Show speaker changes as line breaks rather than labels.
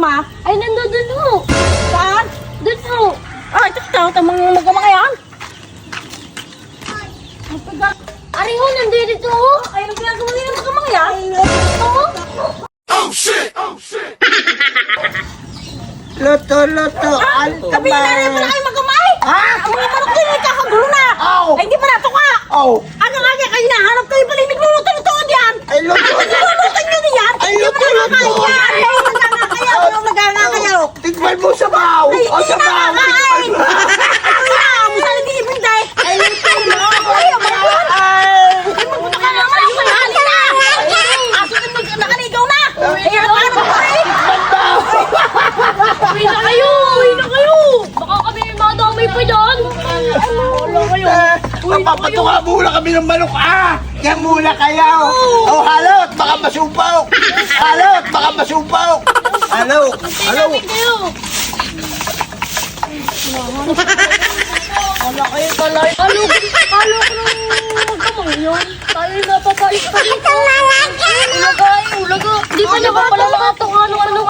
magama?
Ay, nandun ho.
Saan?
Dun ho.
Ah, ito mga magama yan.
Ari ho, nandito ho.
Ay, anong ginagawa nila ng magama yan?
Oo.
Luto,
Sabi na rin pala kayo magama eh.
Ha?
Ang mga manok din, kakagulo na.
Aw.
Ay, hindi pa natuka.
Oh,
Ano nga niya kayo nahanap kayo pala yung nagluluto-luto yan.
ay luto.
Nagluluto nyo niyan.
Ay,
Hindi pa
luto.
nakakain yan. Ay, naganga kayo. Naganga kayo.
Tikman mo sa baw.
Ay,
O sa
hindi
baw.
nakakain.
Tikman mo.
Ito yan. Musa nag-iibig dahil. Ay, luto mo. Ay, amalakot.
Ay.
Ay, magpunta ka naman. Ay, manali na. Aso na nakaligaw na. Ay, ano ba kayo?
Uwi na kayo. Uwi na kayo. Baka kami madamay pa dyan. Wala kayo.
Mapapatuka muna kami ng manok. Yan muna kayo. Oh, halot. Baka masumpaw. Halot. Baka masumpaw. Halot. Halot.
Kayo. Wala kayo talay. Halo ko nung magkamang yun. Tayo napapait pa dito. Ulaga. Hindi pa niya pa pala nakatoka nung ano.